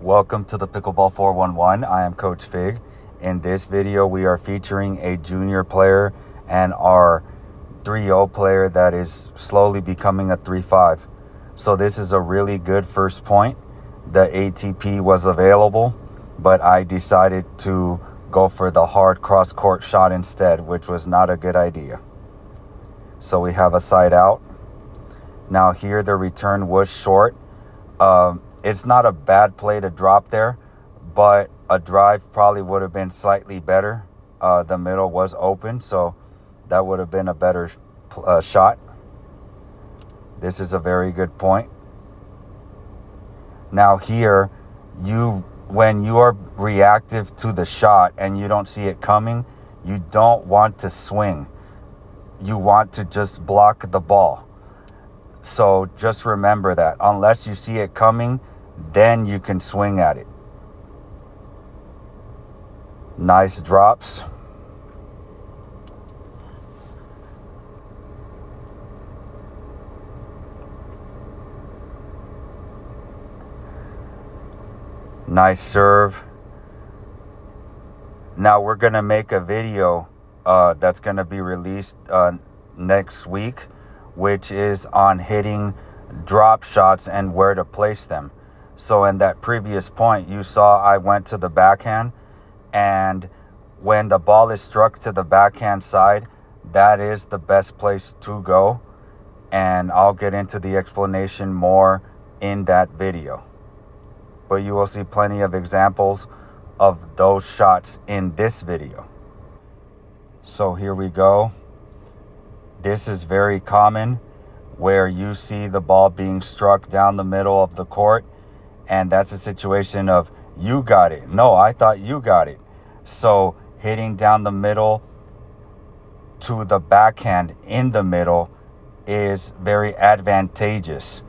Welcome to the Pickleball 411. I am Coach Fig. In this video, we are featuring a junior player and our 3-0 player that is slowly becoming a 3-5. So this is a really good first point. The ATP was available, but I decided to go for the hard cross-court shot instead, which was not a good idea. So we have a side out. Now here the return was short. It's not a bad play to drop there, but a drive probably would have been slightly better. The middle was open, so that would have been a better shot. This is a very good point. Now here, when you are reactive to the shot and you don't see it coming, you don't want to swing. You want to just block the ball. So just remember that. Unless you see it coming, then you can swing at it. Nice drops. Nice serve. Now we're going to make a video that's going to be released next week, which is on hitting drop shots and where to place them. So in that previous point, you saw I went to the backhand, and when the ball is struck to the backhand side, that is the best place to go. And I'll get into the explanation more in that video. But you will see plenty of examples of those shots in this video. So here we go. This is very common, where you see the ball being struck down the middle of the court, and that's a situation of you got it. No, I thought you got it. So hitting down the middle to the backhand in the middle is very advantageous,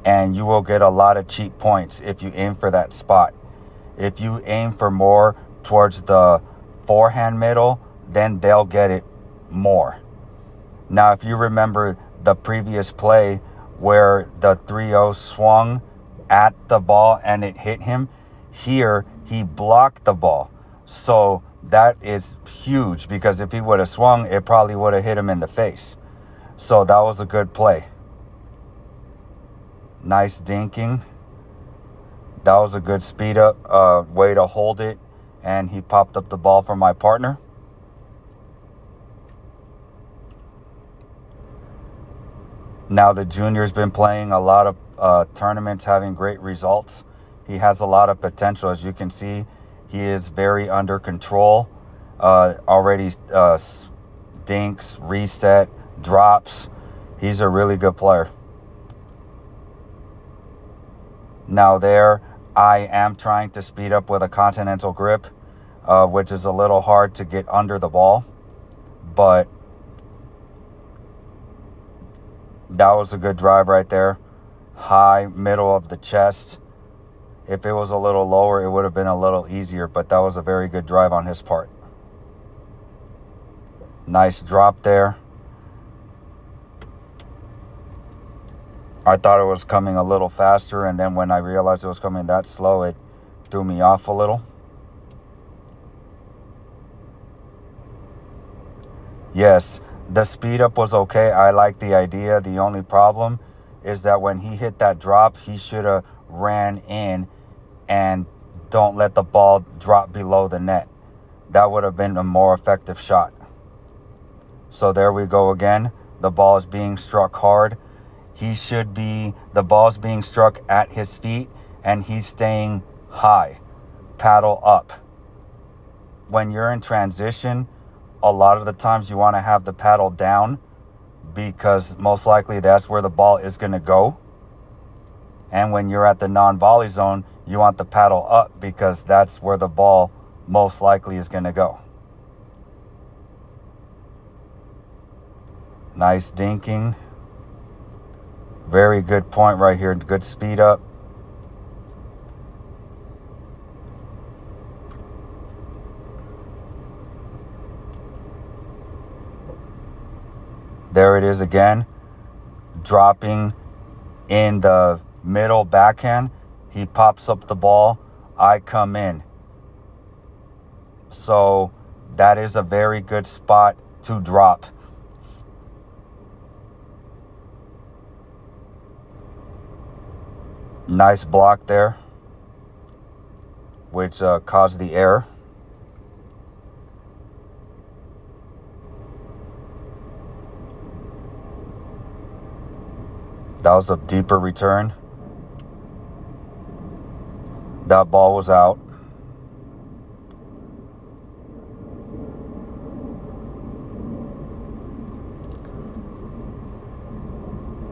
and you will get a lot of cheap points if you aim for that spot. If you aim for more towards the forehand middle, then they'll get it more. Now, if you remember the previous play where the 3-0 swung at the ball and it hit him, here he blocked the ball. So that is huge, because if he would have swung, it probably would have hit him in the face. So that was a good play. Nice dinking. That was a good speed up way to hold it, and he popped up the ball for my partner. Now the junior's been playing a lot of tournaments, having great results. He has a lot of potential. As you can see, he is very under control. Already dinks, reset, drops. He's a really good player. Now there, I am trying to speed up with a continental grip, which is a little hard to get under the ball, but that was a good drive right there. High, middle of the chest. If it was a little lower, it would have been a little easier, but that was a very good drive on his part. Nice drop there. I thought it was coming a little faster, and then when I realized it was coming that slow, it threw me off a little. Yes, the speed up was okay. I like the idea. The only problem is that when he hit that drop, he should have ran in and don't let the ball drop below the net. That would have been a more effective shot. So there we go again. The ball is being struck hard. The ball's being struck at his feet, and he's staying high, paddle up. When you're in transition, a lot of the times you want to have the paddle down, because most likely that's where the ball is going to go. And when you're at the non-volley zone, you want the paddle up, because that's where the ball most likely is going to go. Nice dinking. Very good point right here. Good speed up. There it is again. Dropping in the middle backhand. He pops up the ball, I come in. So that is a very good spot to drop. Nice block there, which caused the error. That was a deeper return. That ball was out.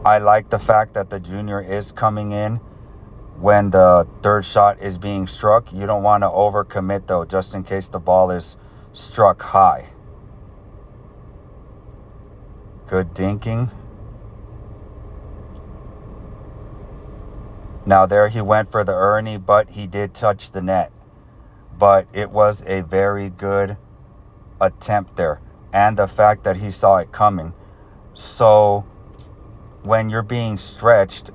I like the fact that the junior is coming in when the third shot is being struck. You don't want to overcommit though, just in case the ball is struck high. Good dinking. Now there he went for the Ernie, but he did touch the net. But it was a very good attempt there. And the fact that he saw it coming. So when you're being stretched,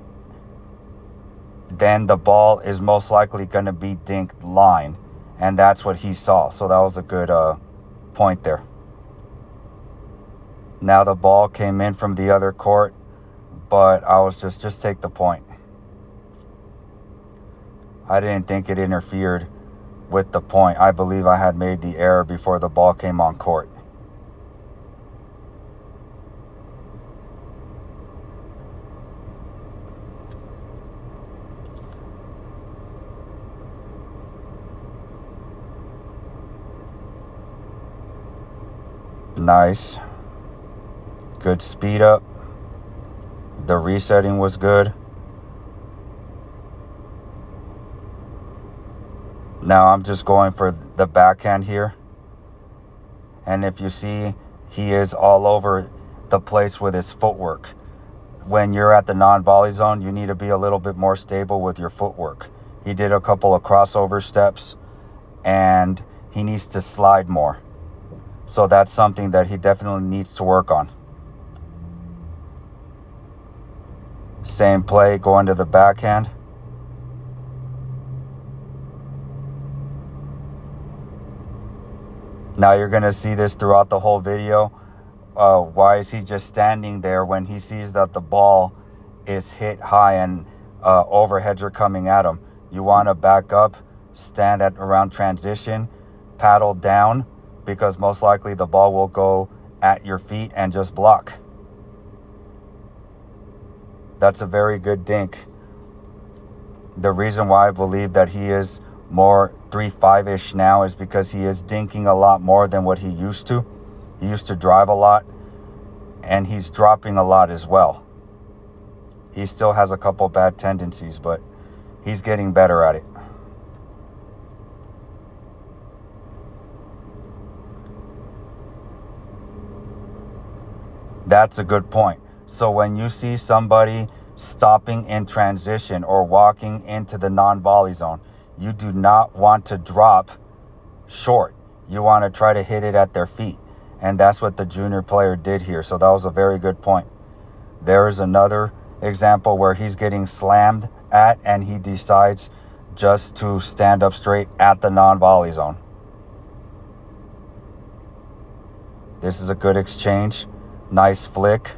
then the ball is most likely going to be dinked line. And that's what he saw. So that was a good point there. Now the ball came in from the other court, but I was just take the point. I didn't think it interfered with the point. I believe I had made the error before the ball came on court. Nice. Good speed up. The resetting was good. Now I'm just going for the backhand here. And if you see, he is all over the place with his footwork. When you're at the non-volley zone, you need to be a little bit more stable with your footwork. He did a couple of crossover steps, and he needs to slide more. So that's something that he definitely needs to work on. Same play, going to the backhand. Now you're going to see this throughout the whole video. Why is he just standing there when he sees that the ball is hit high and overheads are coming at him? You want to back up, stand at around transition, paddle down, because most likely the ball will go at your feet and just block. That's a very good dink. The reason why I believe that he is more 3-5-ish now is because he is dinking a lot more than what he used to. He used to drive a lot, and he's dropping a lot as well. He still has a couple bad tendencies, but he's getting better at it. That's a good point. So when you see somebody stopping in transition or walking into the non-volley zone, you do not want to drop short. You want to try to hit it at their feet. And that's what the junior player did here. So that was a very good point. There is another example where he's getting slammed at and he decides just to stand up straight at the non-volley zone. This is a good exchange. Nice flick.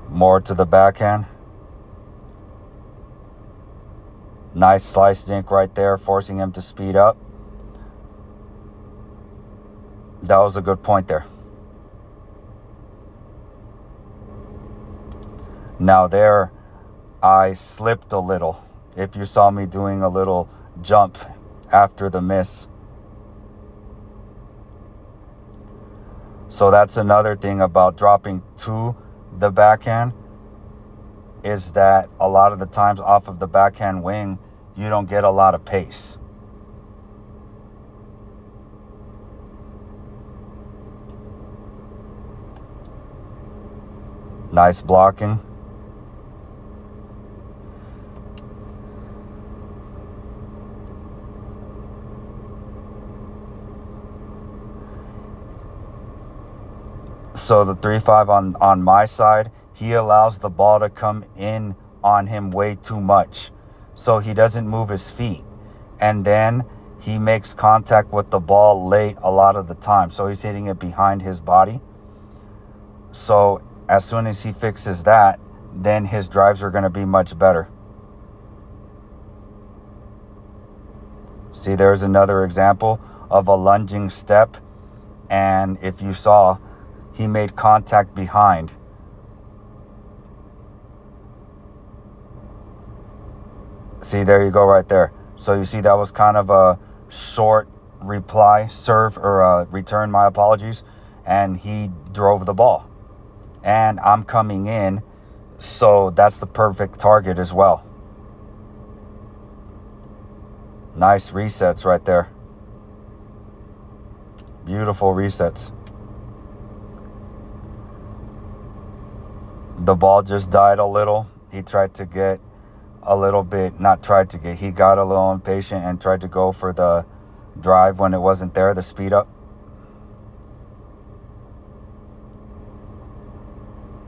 More to the backhand. Nice slice dink right there, forcing him to speed up. That was a good point there. Now there, I slipped a little. If you saw me doing a little jump after the miss. So that's another thing about dropping to the backhand, is that a lot of the times off of the backhand wing, you don't get a lot of pace. Nice blocking. So the 3-5 on my side, he allows the ball to come in on him way too much. So he doesn't move his feet. And then he makes contact with the ball late a lot of the time. So he's hitting it behind his body. So as soon as he fixes that, then his drives are going to be much better. See, there's another example of a lunging step. And if you saw, he made contact behind. See, there you go right there. So you see that was kind of a short return, my apologies. And he drove the ball. And I'm coming in, so that's the perfect target as well. Nice resets right there. Beautiful resets. The ball just died a little. He tried to get a little bit, he got a little impatient and tried to go for the drive when it wasn't there, the speed up.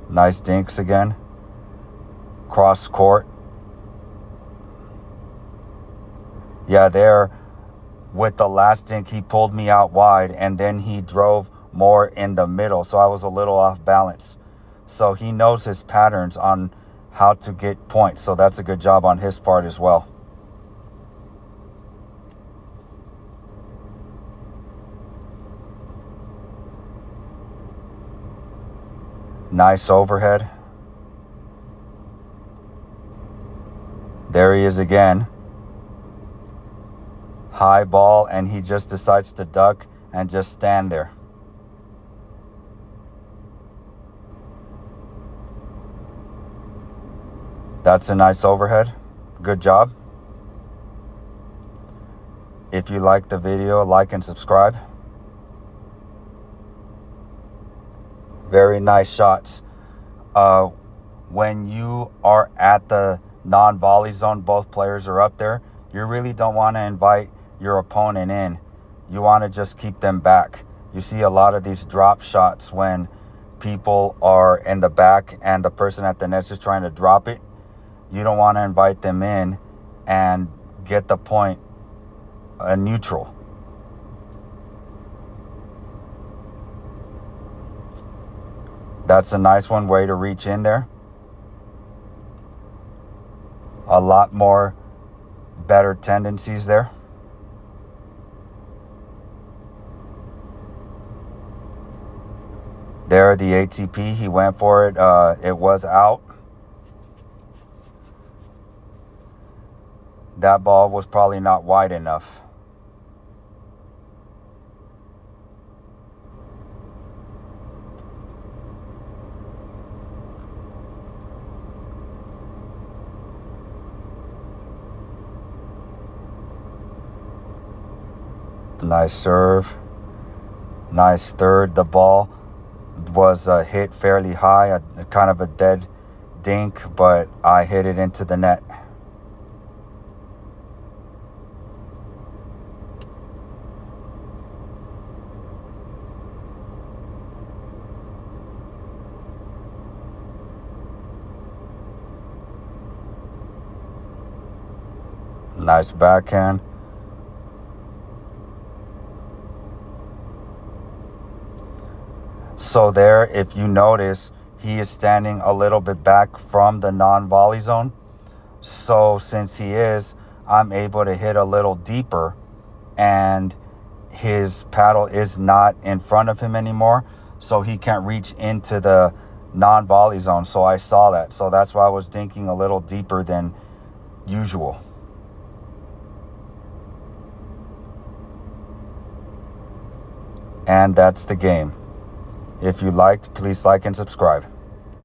Nice dinks again. Cross court. Yeah, there with the last dink, he pulled me out wide and then he drove more in the middle. So I was a little off balance. So he knows his patterns on how to get points. So that's a good job on his part as well. Nice overhead. There he is again. High ball, and he just decides to duck and just stand there. That's a nice overhead. Good job. If you like the video, like and subscribe. Very nice shots. When you are at the non-volley zone, both players are up there. You really don't want to invite your opponent in. You want to just keep them back. You see a lot of these drop shots when people are in the back and the person at the net's just trying to drop it. You don't want to invite them in and get the point neutral. That's a nice one, way to reach in there. A lot more better tendencies there. There, the ATP, he went for it. It was out. That ball was probably not wide enough. Nice serve. Nice third. The ball was hit fairly high, kind of a dead dink, but I hit it into the net. Nice backhand. So there, if you notice, he is standing a little bit back from the non-volley zone. So since he is, I'm able to hit a little deeper and his paddle is not in front of him anymore. So he can't reach into the non-volley zone. So I saw that. So that's why I was dinking a little deeper than usual. And that's the game. If you liked, please like and subscribe.